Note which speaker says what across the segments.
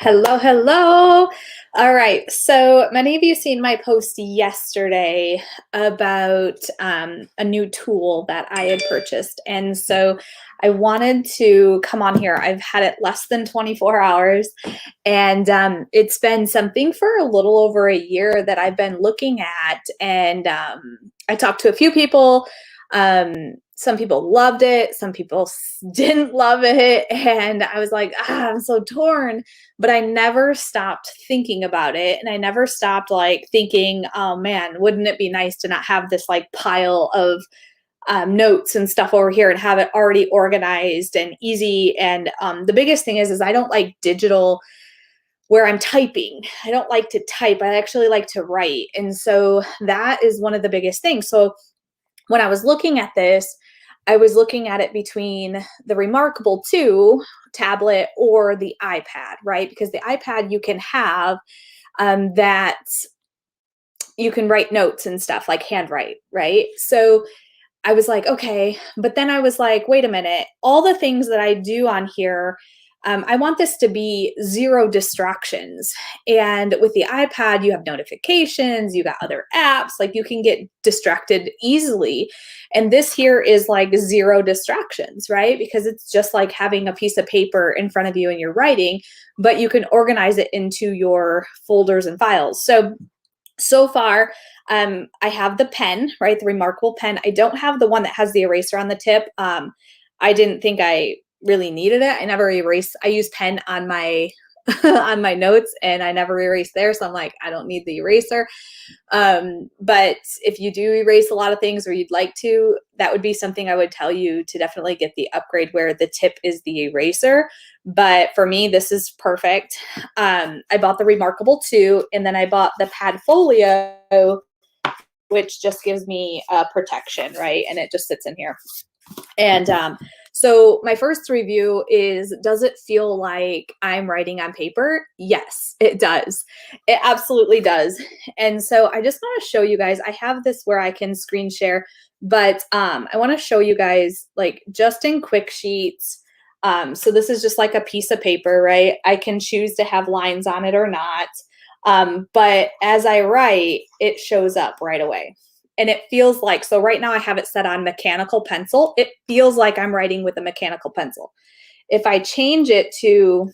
Speaker 1: Hello, hello. All right. So many of you seen my post yesterday about a new tool that I had purchased. And so I wanted to come on here. I've had it less than 24 hours, and it's been something for a little over a year that I've been looking at. And I talked to a few people. Some people loved it, some people didn't love it. And I was like, I'm so torn, but I never stopped thinking about it. And I never stopped like thinking, oh man, wouldn't it be nice to not have this like pile of notes and stuff over here and have it already organized and easy. And the biggest thing is I don't like digital where I'm typing. I don't like to type. I actually like to write. And so that is one of the biggest things. So when I was looking at this, I was looking at it between the Remarkable 2 tablet or the iPad, right? Because the iPad you can have that you can write notes and stuff like handwrite, right? So I was like, okay, but then I was like, wait a minute, all the things that I do on here, I want this to be zero distractions. And with the iPad, you have notifications, you got other apps, like you can get distracted easily. And this here is like zero distractions, right? Because it's just like having a piece of paper in front of you and you're writing, but you can organize it into your folders and files. So far, I have the pen, right? The Remarkable pen. I don't have the one that has the eraser on the tip. I didn't think I really needed it. I never erase. I use pen on my on my notes, and I never erase there. So I'm like, I don't need the eraser. But if you do erase a lot of things or you'd like to, that would be something I would tell you to definitely get the upgrade where the tip is the eraser. But for me, this is perfect. I bought the Remarkable 2, and then I bought the Pad Folio, which just gives me protection, right? And it just sits in here. And so my first review is, does it feel like I'm writing on paper? Yes, it does. It absolutely does. And so I just want to show you guys, I have this where I can screen share, but I want to show you guys like just in quick sheets. So this is just like a piece of paper, right? I can choose to have lines on it or not. But as I write, it shows up right away. And it feels like, so right now I have it set on mechanical pencil. It feels like I'm writing with a mechanical pencil. If I change it to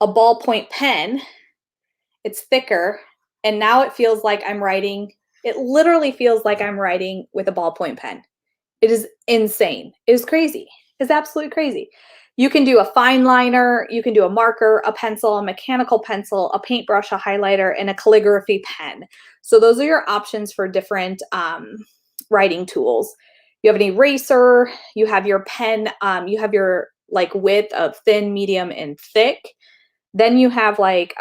Speaker 1: a ballpoint pen, it's thicker. And now it feels like I'm writing, it literally feels like I'm writing with a ballpoint pen. It is insane. It is crazy. It's absolutely crazy. You can do a fine liner, you can do a marker, a pencil, a mechanical pencil, a paintbrush, a highlighter, and a calligraphy pen. So those are your options for different writing tools. You have an eraser, you have your pen, you have your like width of thin, medium, and thick. Then you have like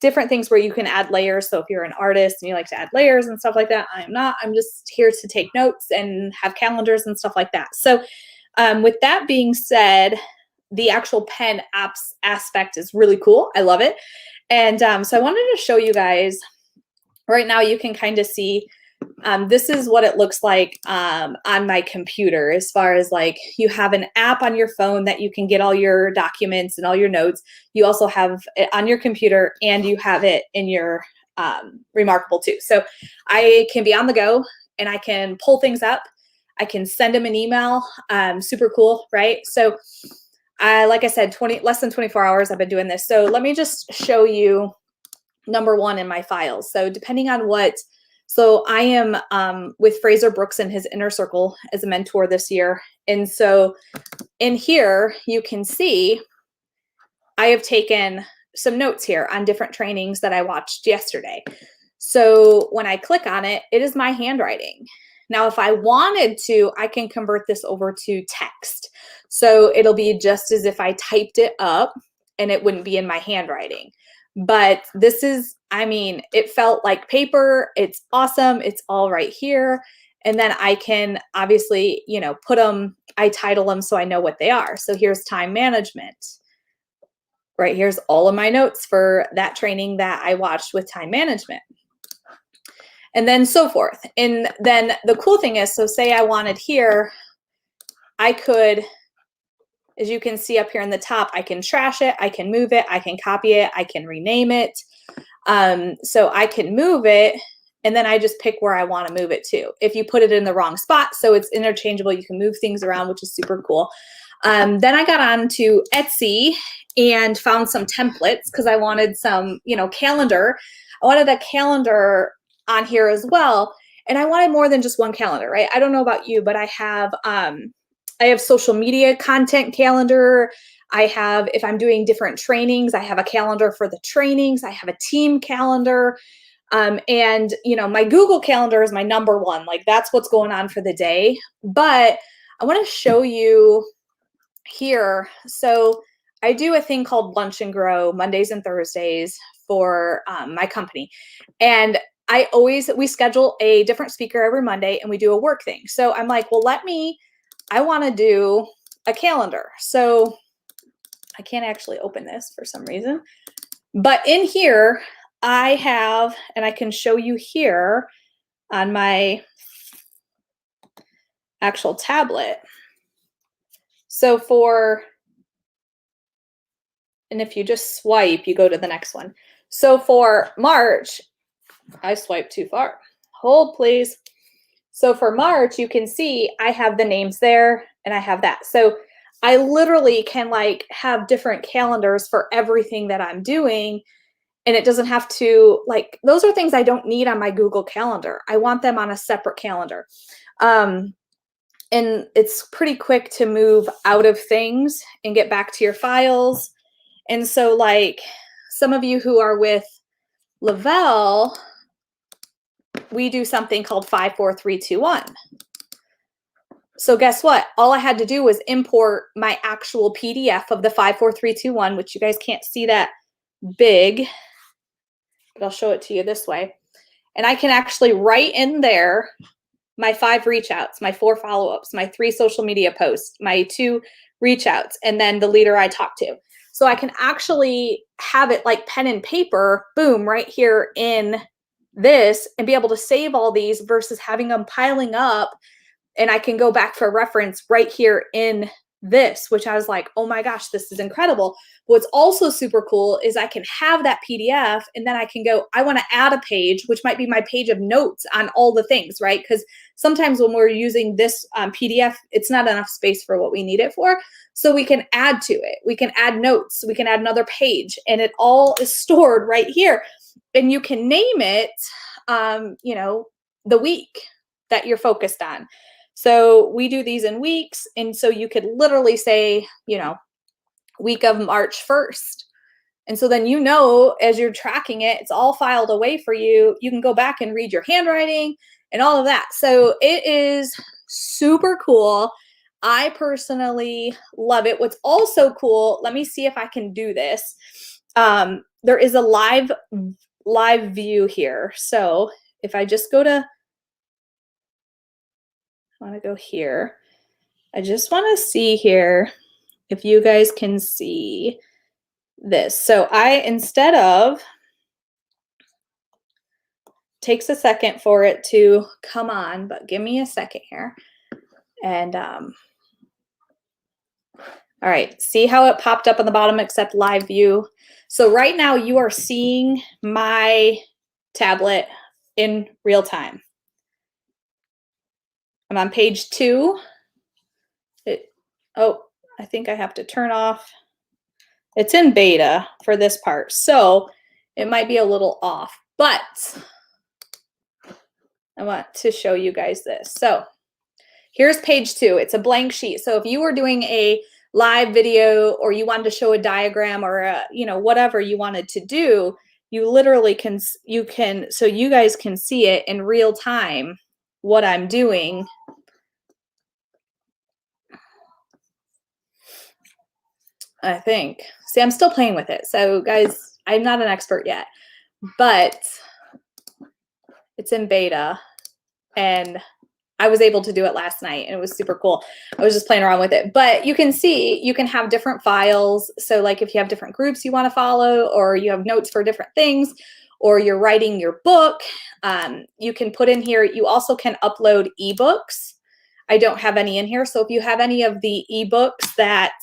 Speaker 1: different things where you can add layers. So if you're an artist and you like to add layers and stuff like that, I'm not. I'm just here to take notes and have calendars and stuff like that. So with that being said, the actual pen apps aspect is really cool. I love it. And so I wanted to show you guys, right now you can kind of see, this is what it looks like on my computer, as far as like you have an app on your phone that you can get all your documents and all your notes. You also have it on your computer and you have it in your Remarkable 2. So I can be on the go and I can pull things up. I can send them an email. Super cool, right? So like I said, less than 24 hours I've been doing this. So let me just show you number one in my files. So depending on what, so I am with Fraser Brooks and his Inner Circle as a mentor this year. And so in here, you can see I have taken some notes here on different trainings that I watched yesterday. So when I click on it, it is my handwriting. Now, if I wanted to, I can convert this over to text. So it'll be just as if I typed it up and it wouldn't be in my handwriting. But this is, I mean, it felt like paper. It's awesome. It's all right here. And then I can obviously, you know, put them, I title them so I know what they are. So here's time management. Right here's all of my notes for that training that I watched with time management. And then so forth. And then the cool thing is, so say I wanted here, I could as you can see up here in the top, I can trash it, I can move it, I can copy it, I can rename it. So I can move it, and then I just pick where I want to move it to. If you put it in the wrong spot, so it's interchangeable, you can move things around, which is super cool. Then I got on to Etsy and found some templates because I wanted some, calendar. I wanted a calendar on here as well. And I wanted more than just one calendar, right? I don't know about you, but I have social media content calendar. I have, if I'm doing different trainings, I have a calendar for the trainings. I have a team calendar. And my Google Calendar is my number one. Like, that's what's going on for the day. But I want to show you here. So I do a thing called Lunch and Grow Mondays and Thursdays for my company. And we schedule a different speaker every Monday, and we do a work thing. So I'm like, well, I want to do a calendar. So I can't actually open this for some reason. But in here, I have, and I can show you here on my actual tablet. So and if you just swipe, you go to the next one. So for March, I swiped too far. Hold, please. So for March, you can see I have the names there and I have that. So I literally can have different calendars for everything that I'm doing. And it doesn't have to, those are things I don't need on my Google Calendar. I want them on a separate calendar. And it's pretty quick to move out of things and get back to your files. And so some of you who are with Lavelle, we do something called 5, 4, 3, 2, 1. So guess what? All I had to do was import my actual PDF of the 5, 4, 3, 2, 1, which you guys can't see that big, but I'll show it to you this way. And I can actually write in there my 5 reach outs, my 4 follow-ups, my 3 social media posts, my 2 reach outs, and then the leader I talk to. So I can actually have it like pen and paper, boom, right here in this, and be able to save all these versus having them piling up. And I can go back for reference right here in this, which I was like, oh my gosh, this is incredible. What's also super cool is I can have that PDF, and then I can go, I want to add a page, which might be my page of notes on all the things, right? Because sometimes when we're using this PDF, it's not enough space for what we need it for. So we can add to it. We can add notes. We can add another page, and it all is stored right here. And you can name it, the week that you're focused on. So we do these in weeks. And so you could literally say, week of March 1st. And so then, as you're tracking it, it's all filed away for you. You can go back and read your handwriting and all of that. So it is super cool. I personally love it. What's also cool, let me see if I can do this. There is a live view here. So if I just go to, I want to go here. I just want to see here if you guys can see this. So instead of, takes a second for it to come on, but give me a second here. And all right, see how it popped up on the bottom, except live view. So right now you are seeing my tablet in real time. I'm on page 2. I think I have to turn off. It's in beta for this part, so it might be a little off, but I want to show you guys this. So here's page 2. It's a blank sheet. So if you were doing a live video, or you wanted to show a diagram, or whatever you wanted to do, you literally can, so you guys can see it in real time, what I'm doing. I think. See, I'm still playing with it. So guys, I'm not an expert yet, but it's in beta, and I was able to do it last night, and it was super cool. I was just playing around with it, but you can see, you can have different files. So if you have different groups you want to follow, or you have notes for different things, or you're writing your book, you can put in here. You also can upload ebooks. I don't have any in here. So if you have any of the ebooks that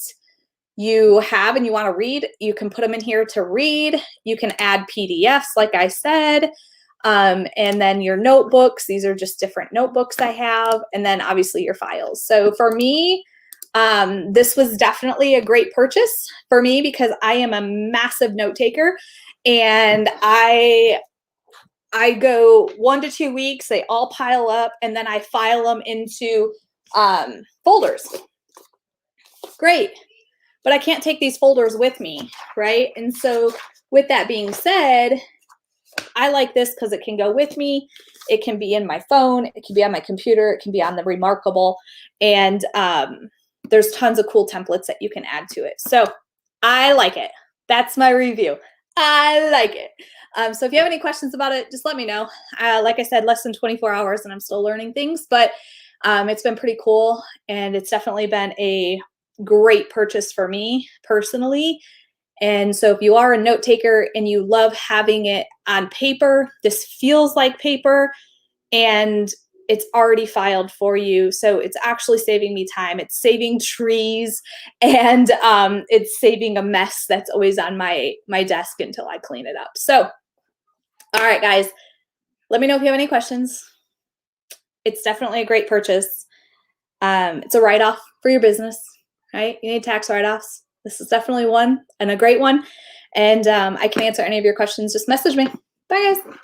Speaker 1: you have and you want to read, you can put them in here to read. You can add PDFs, like I said. And then your notebooks, these are just different notebooks I have. And then obviously your files. So for me, this was definitely a great purchase for me because I am a massive note taker, and I go 1 to 2 weeks, they all pile up, and then I file them into folders. Great. But I can't take these folders with me, right? And so with that being said, I like this because it can go with me. It can be in my phone. It can be on my computer. It can be on the Remarkable. And there's tons of cool templates that you can add to it. So I like it. That's my review. I like it. So if you have any questions about it, just let me know. Like I said, less than 24 hours and I'm still learning things, but it's been pretty cool. And it's definitely been a great purchase for me personally. And so if you are a note taker and you love having it on paper, this feels like paper and it's already filed for you. So it's actually saving me time. It's saving trees, and it's saving a mess that's always on my desk until I clean it up. So, all right, guys, let me know if you have any questions. It's definitely a great purchase. It's a write-off for your business, right? You need tax write-offs. This is definitely one, and a great one. And I can answer any of your questions. Just message me. Bye, guys.